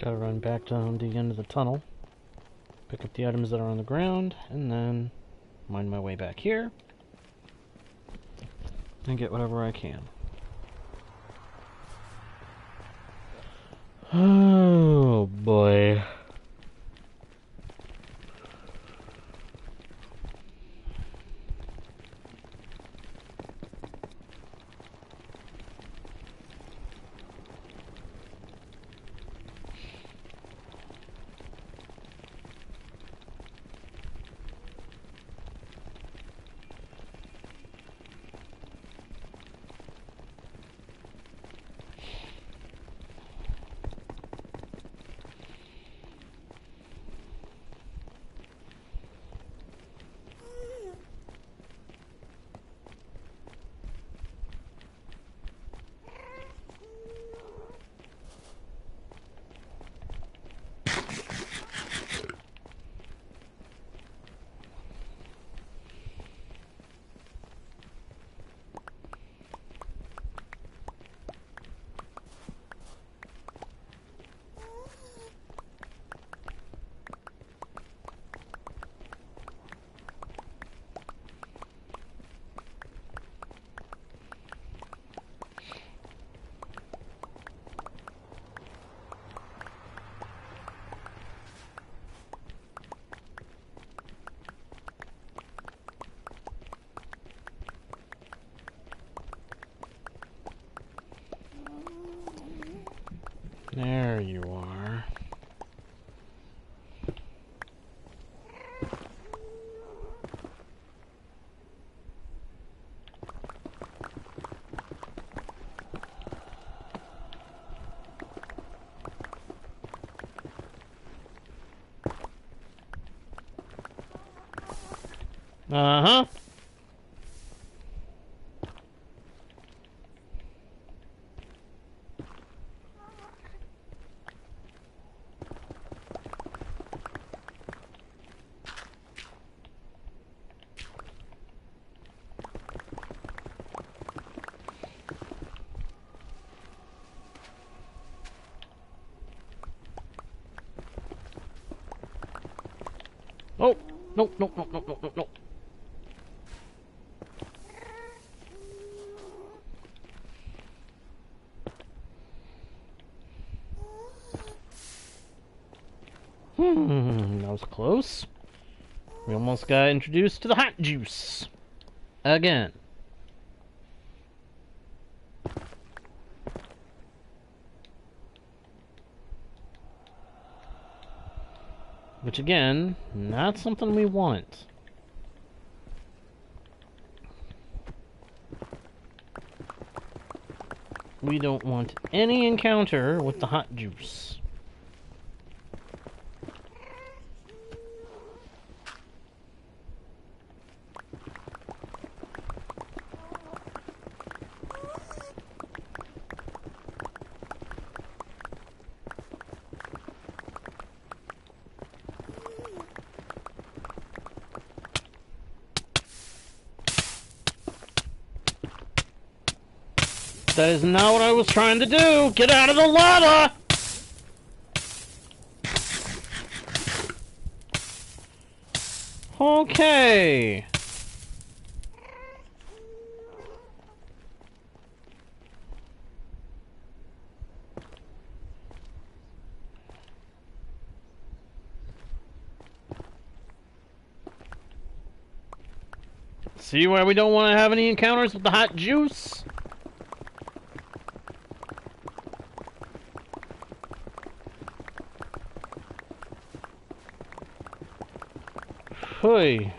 Gotta run back down the end of the tunnel, pick up the items that are on the ground, and then mine my way back here and get whatever I can. Oh boy. There you are. Uh-huh. Oh! No, no, no, no, no, no, no. That was close. We almost got introduced to the hot juice. Again. Which again, not something we want. We don't want any encounter with the hot juice. That is not what I was trying to do! Get out of the lava! Okay. See why we don't want to have any encounters with the hot juice? Hoi.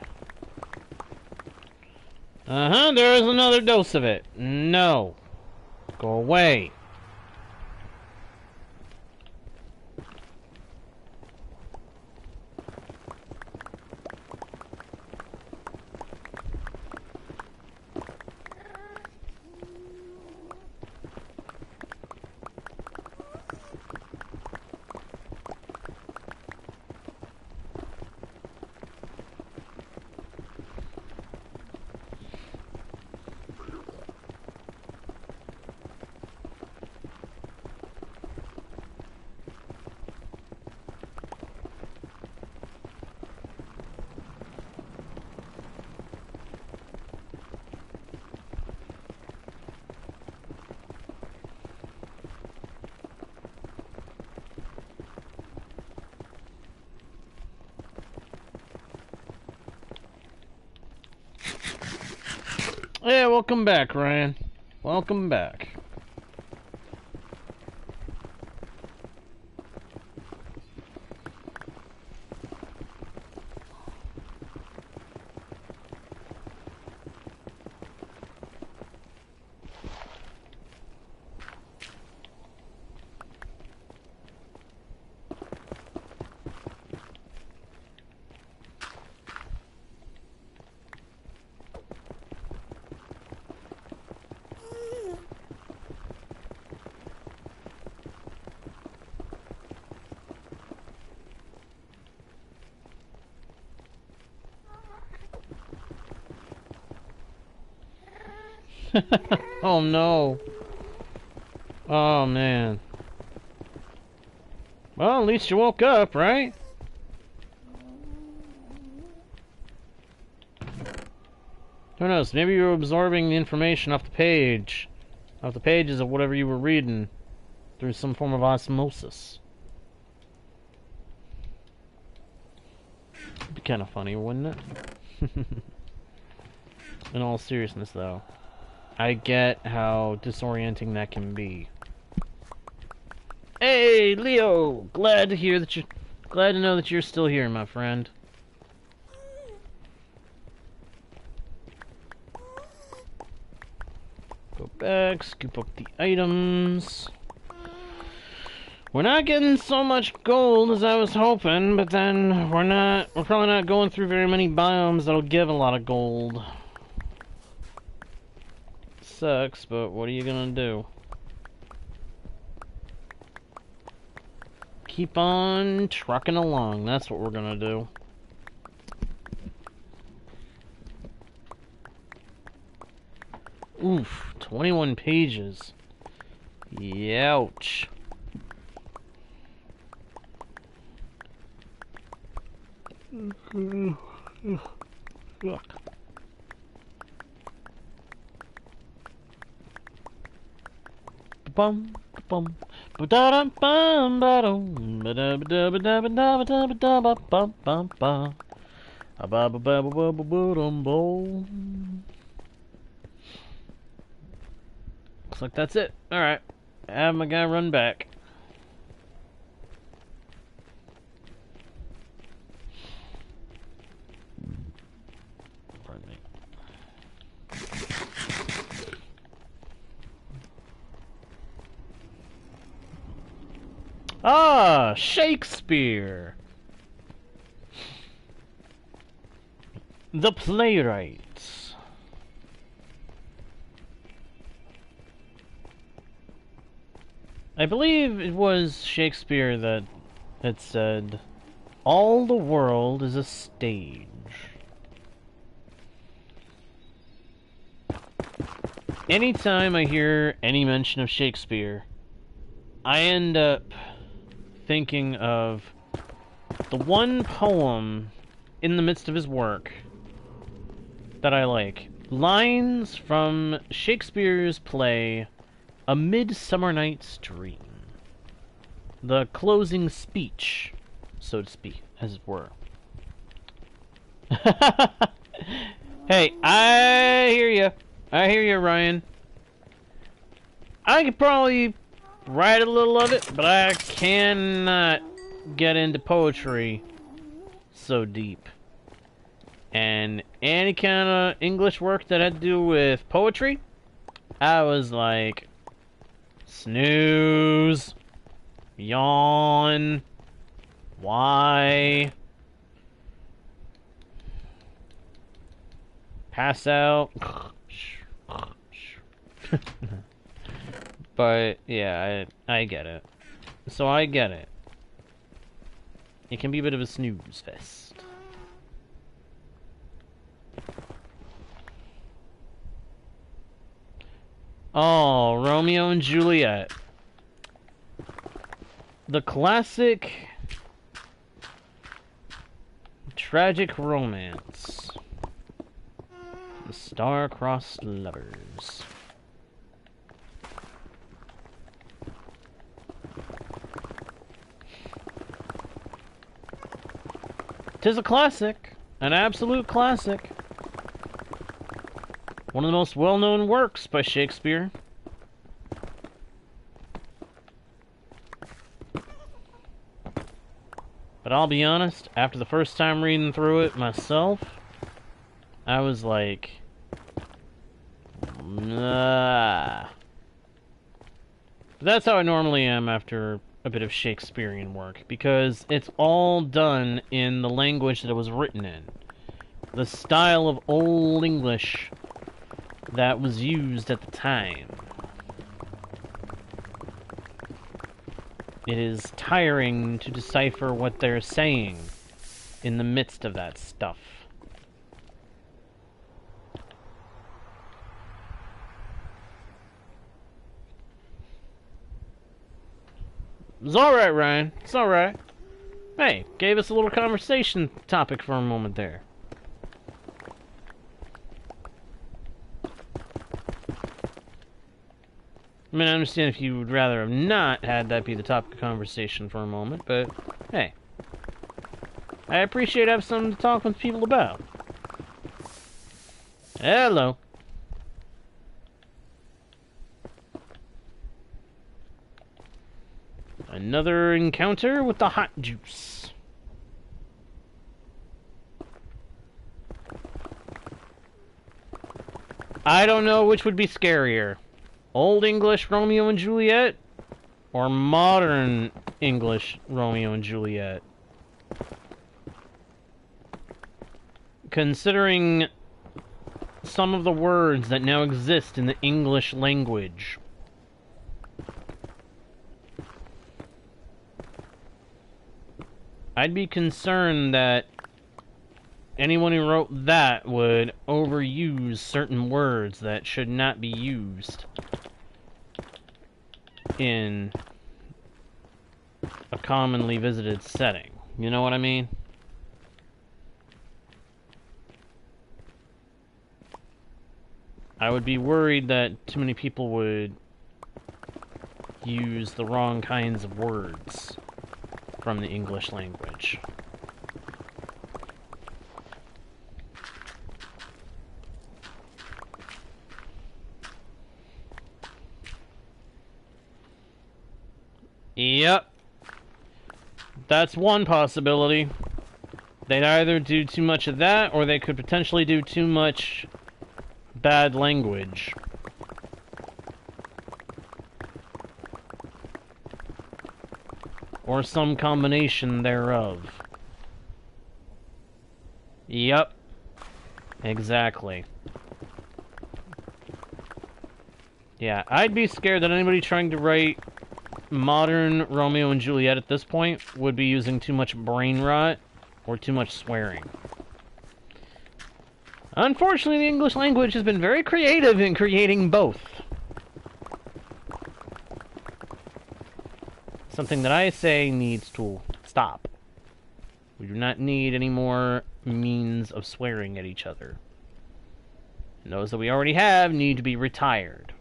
There's another dose of it. No. Go away. Yeah, welcome back, Ryan. Welcome back. Oh no. Oh man. Well, at least you woke up, right? Who knows? Maybe you were absorbing the information off the page. Off the pages of whatever you were reading. Through some form of osmosis. It'd be kind of funny, wouldn't it? In all seriousness, though. I get how disorienting that can be. Hey, Leo! Glad to know that you're still here, my friend. Go back, scoop up the items. We're not getting so much gold as I was hoping, but then we're probably not going through very many biomes that'll give a lot of gold. Sucks, but what are you gonna do? Keep on trucking along, that's what we're gonna do. Oof, 21 pages. Youch. Bum bum ba-da-dum bum ba-dum ba-da-ba-da-ba-da-ba-da-ba-da-ba-bum bum bum ba-ba-ba-ba-ba-ba-dum-bo. Looks like that's it. Alright. Have my guy run back. Pardon me. Ah, Shakespeare. The playwright. I believe it was Shakespeare that had said, "All the world is a stage." Anytime I hear any mention of Shakespeare, I end up thinking of the one poem in the midst of his work that I like. Lines from Shakespeare's play A Midsummer Night's Dream. The closing speech, so to speak, as it were. Hey, I hear you. I hear you, Ryan. I could probably write a little of it, but I cannot get into poetry so deep. And any kind of English work that had to do with poetry, I was like, snooze, yawn, why, pass out. But yeah, I get it. So I get it. It can be a bit of a snooze fest. Oh, Romeo and Juliet. The classic tragic romance. The star-crossed lovers. 'Tis a classic, an absolute classic. One of the most well-known works by Shakespeare. But I'll be honest, after the first time reading through it myself, I was like, nah. But that's how I normally am after a bit of Shakespearean work, because it's all done in the language that it was written in. The style of Old English that was used at the time. It is tiring to decipher what they're saying in the midst of that stuff. It's alright, Ryan. It's alright. Hey, gave us a little conversation topic for a moment there. I mean, I understand if you would rather have not had that be the topic of conversation for a moment, but hey. I appreciate having something to talk with people about. Hello. Another encounter with the hot juice. I don't know which would be scarier. Old English Romeo and Juliet, or modern English Romeo and Juliet? Considering some of the words that now exist in the English language. I'd be concerned that anyone who wrote that would overuse certain words that should not be used in a commonly visited setting. You know what I mean? I would be worried that too many people would use the wrong kinds of words from the English language. Yep. That's one possibility. They'd either do too much of that, or they could potentially do too much bad language. Or some combination thereof. Yep. Exactly. Yeah, I'd be scared that anybody trying to write modern Romeo and Juliet at this point would be using too much brain rot or too much swearing. Unfortunately, the English language has been very creative in creating both. Something that I say needs to stop. We do not need any more means of swearing at each other. And those that we already have need to be retired.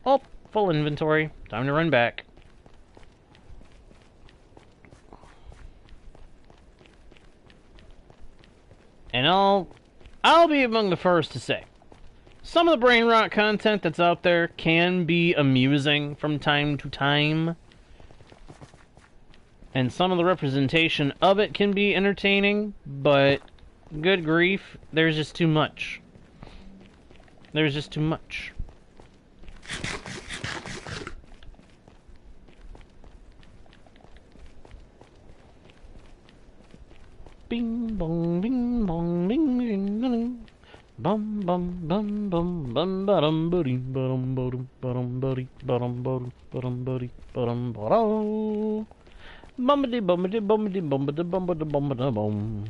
Oh, full inventory. Time to run back. And I'll be among the first to say, some of the brain rot content that's out there can be amusing from time to time. And some of the representation of it can be entertaining, but good grief, there's just too much. There's just too much. Bing bong bing bong bing bing bing bum bum bum bum bum bum buddy bum bum bum buddy bum bum bum buddy bum bum bumpity bumpity bumpity bumpity bumpity bumpity bum.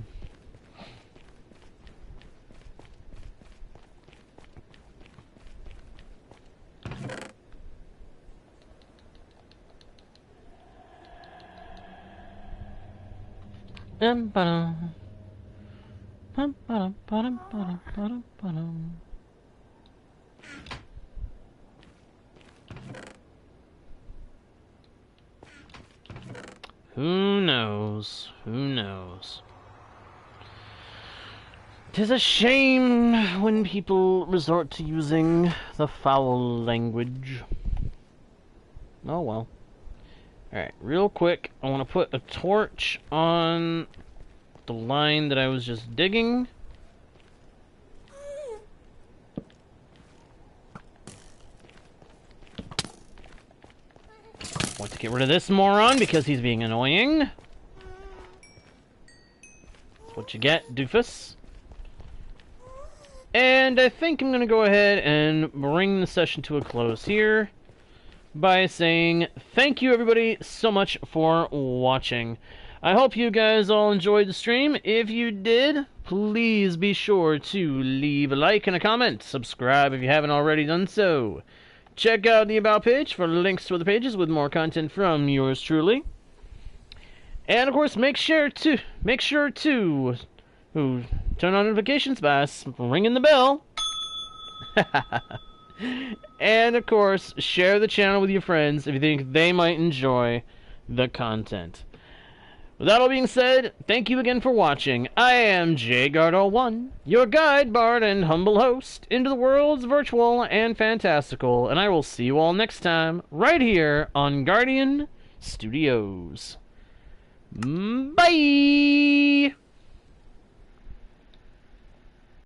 Who knows? Who knows? 'Tis a shame when people resort to using the foul language. Oh well. Alright, real quick, I want to put a torch on the line that I was just digging. Want to get rid of this moron because he's being annoying. That's what you get, doofus. And I think I'm going to go ahead and bring the session to a close here by saying thank you everybody so much for watching. I hope you guys all enjoyed the stream. If you did, please be sure to leave a like and a comment. Subscribe if you haven't already done so. Check out the About page for links to other pages with more content from yours truly. And of course, make sure to turn on notifications by ringing the bell. And of course, share the channel with your friends if you think they might enjoy the content. With that all being said, thank you again for watching. I am JGuard01, your guide, bard, and humble host into the worlds virtual and fantastical, and I will see you all next time, right here on Guardian Studios. Bye!